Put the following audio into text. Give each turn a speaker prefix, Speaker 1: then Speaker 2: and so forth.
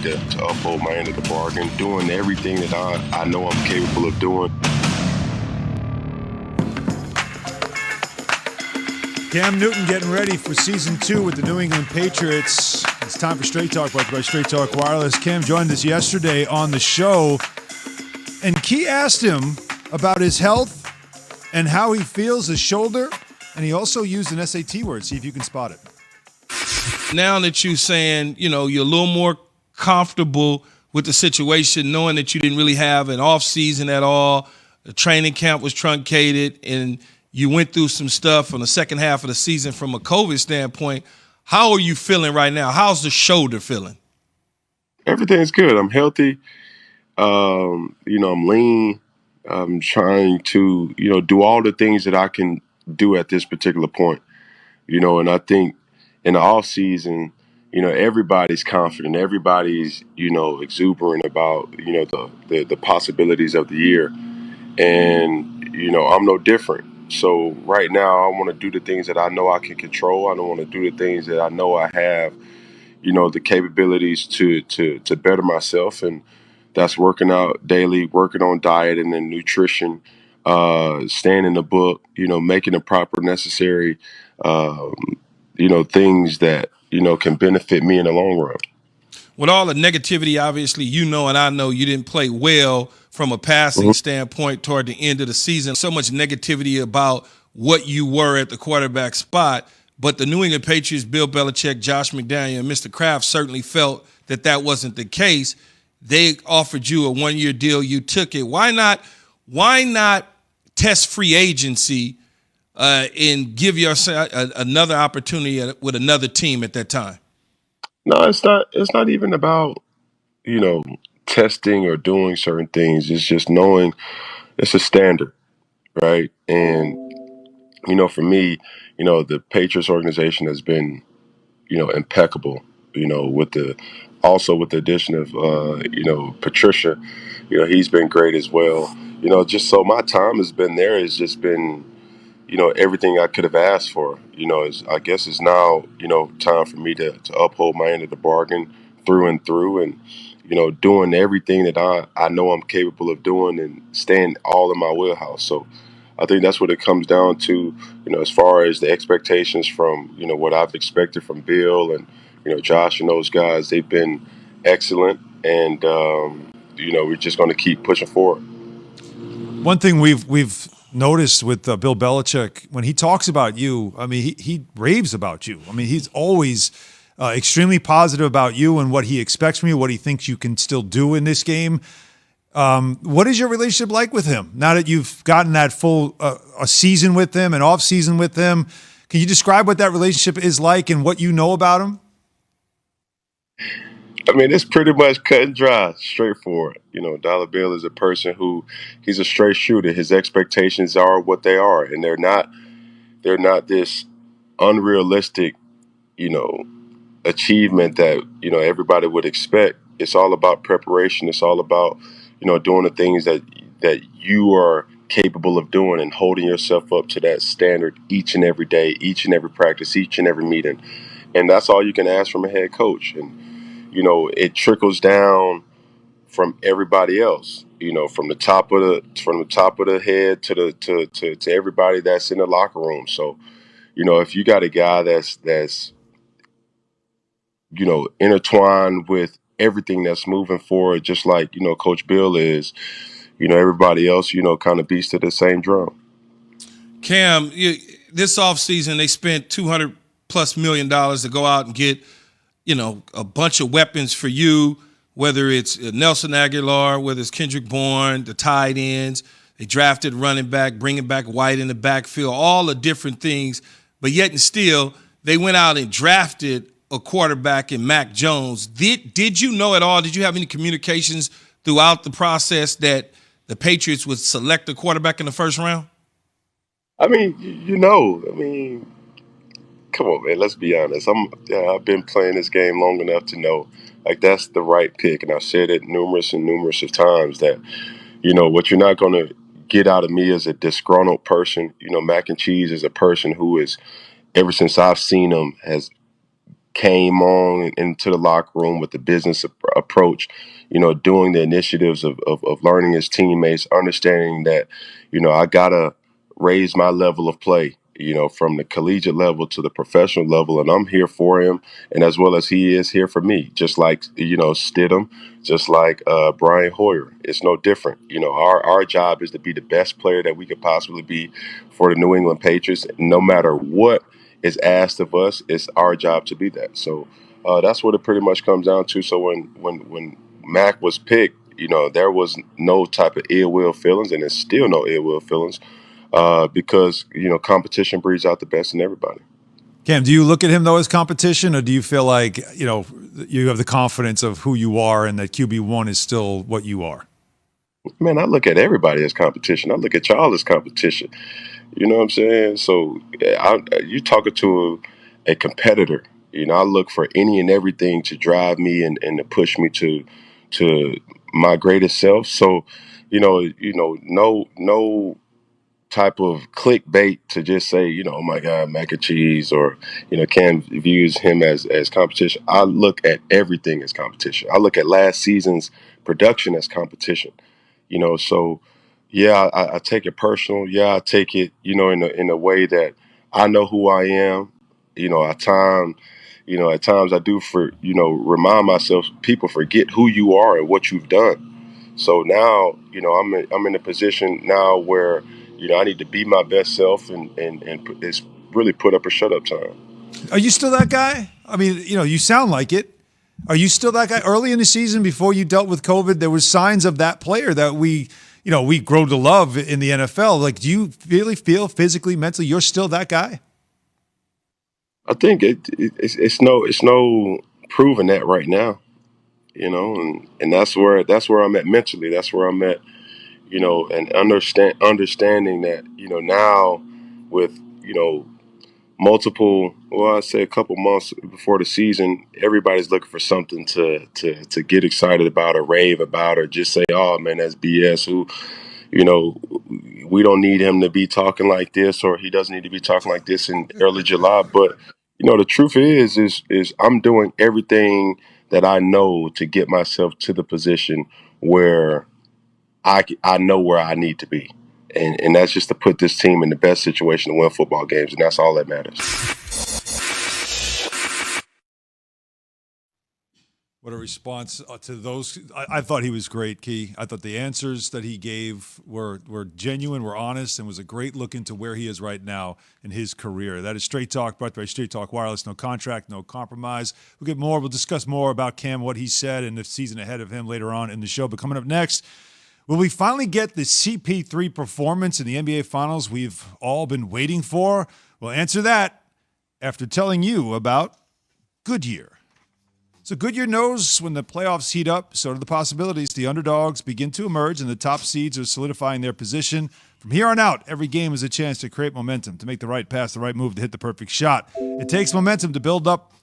Speaker 1: to uphold my end of the bargain, doing everything that I know I'm capable of doing.
Speaker 2: Cam Newton getting ready for season 2 with the New England Patriots. It's time for Straight Talk, brought to you by Straight Talk Wireless. Cam joined us yesterday on the show, and Key asked him about his health and how he feels his shoulder, and he also used an SAT word. See if you can spot it.
Speaker 3: Now that you're saying, you're a little more comfortable with the situation, knowing that you didn't really have an off season at all, the training camp was truncated, and you went through some stuff on the second half of the season from a COVID standpoint. How are you feeling right now? How's the shoulder feeling?
Speaker 1: Everything's good. I'm healthy. I'm lean. I'm trying to, do all the things that I can do at this particular point. And I think in the off season, everybody's confident. Everybody's, exuberant about, the possibilities of the year. And, I'm no different. So right now I want to do the things that I know I can control. I don't want to do the things that I know I have, the capabilities to better myself. And that's working out daily, working on diet and then nutrition, staying in the book, making the proper necessary, things that, can benefit me in the long run.
Speaker 3: With all the negativity, obviously, and I know you didn't play well from a passing standpoint toward the end of the season. So much negativity about what you were at the quarterback spot. But the New England Patriots, Bill Belichick, Josh McDaniel, and Mr. Kraft certainly felt that wasn't the case. They offered you a one-year deal. You took it. Why not test free agency and give yourself another opportunity with another team at that time?
Speaker 1: No, it's not. It's not even about testing or doing certain things. It's just knowing it's a standard, right? And for me, the Patriots organization has been impeccable. With the addition of Patricia, he's been great as well. Just so my time has been there has just been everything I could have asked for. I guess it's now, time for me to uphold my end of the bargain through and through and, doing everything that I know I'm capable of doing and staying all in my wheelhouse. So I think that's what it comes down to, as far as the expectations from, what I've expected from Bill and, Josh and those guys. They've been excellent. And, we're just going to keep pushing forward.
Speaker 2: One thing we've noticed with Bill Belichick, when he talks about you, I mean, he raves about you. I mean, he's always extremely positive about you and what he expects from you, what he thinks you can still do in this game. What is your relationship like with him now that you've gotten that full a season with him and off season with him? Can you describe what that relationship is like and what you know about him?
Speaker 1: I mean, it's pretty much cut and dry, straightforward. Dollar Bill is a person he's a straight shooter. His expectations are what they are, and they're not this unrealistic, achievement that, everybody would expect. It's all about preparation. It's all about, doing the things that you are capable of doing and holding yourself up to that standard each and every day, each and every practice, each and every meeting. And that's all you can ask from a head coach. And it trickles down from everybody else. From the top of the head to everybody that's in the locker room. So, if you got a guy that's intertwined with everything that's moving forward, just like Coach Bill is, everybody else, kind of beats to the same drum.
Speaker 3: Cam, this offseason they spent $200+ million to go out and get a bunch of weapons for you, whether it's Nelson Aguilar, whether it's Kendrick Bourne, the tight ends. They drafted running back, bringing back White in the backfield, all the different things. But yet and still, they went out and drafted a quarterback in Mac Jones. Did you know at all, did you have any communications throughout the process that the Patriots would select a quarterback in the first round?
Speaker 1: I mean, come on, man. Let's be honest. I've been playing this game long enough to know, like, that's the right pick, and I've said it numerous of times that, what you're not going to get out of me as a disgruntled person. Mac and Cheese is a person who is, ever since I've seen him, has came on into the locker room with the business approach, doing the initiatives of learning his teammates, understanding that, I got to raise my level of play, from the collegiate level to the professional level. And I'm here for him. And as well as he is here for me, just like, Stidham, just like Brian Hoyer. It's no different. Our job is to be the best player that we could possibly be for the New England Patriots. No matter what is asked of us, it's our job to be that. So that's what it pretty much comes down to. So when Mac was picked, there was no type of ill will feelings, and there's still no ill will feelings because competition breeds out the best in everybody.
Speaker 2: Cam, do you look at him though as competition, or do you feel like you have the confidence of who you are and that QB1 is still what you are?
Speaker 1: Man, I look at everybody as competition. I look at y'all as competition. You know what I'm saying? So you talking to a competitor. I look for any and everything to drive me and to push me to my greatest self. So, no type of clickbait to just say, oh my God, mac and cheese, or Cam views him as competition. I look at everything as competition. I look at last season's production as competition. So yeah, I take it personal. Yeah, I take it, in a way that I know who I am. At times I do remind myself. People forget who you are and what you've done. So now, I'm in a position now where, I need to be my best self and it's really put up or shut up time.
Speaker 2: Are you still that guy? I mean, you sound like it. Are you still that guy? Early in the season, before you dealt with COVID, there was signs of that player that we grow to love in the NFL. Like, do you really feel physically, mentally, you're still that guy?
Speaker 1: I think it's no proving that right now, and that's where I'm at mentally. That's where I'm at, and understanding that, now with, multiple, well, I'd say a couple months before the season, everybody's looking for something to get excited about or rave about or just say, oh man, that's BS. You know, we don't need him to be talking like this, or he doesn't need to be talking like this in early July. But the truth is I'm doing everything that I know to get myself to the position where I know where I need to be. And that's just to put this team in the best situation to win football games, and that's all that matters.
Speaker 2: What a response to those. I thought he was great, Key. I thought the answers that he gave were genuine, were honest, and was a great look into where he is right now in his career. That is Straight Talk, brought by Straight Talk Wireless. No contract, no compromise. We'll get more. We'll discuss more about Cam, what he said, and the season ahead of him later on in the show. But coming up next, will we finally get the CP3 performance in the NBA Finals we've all been waiting for? We'll answer that after telling you about Goodyear. So Goodyear knows when the playoffs heat up, so do the possibilities. The underdogs begin to emerge, and the top seeds are solidifying their position. From here on out, every game is a chance to create momentum, to make the right pass, the right move, to hit the perfect shot. It takes momentum to build up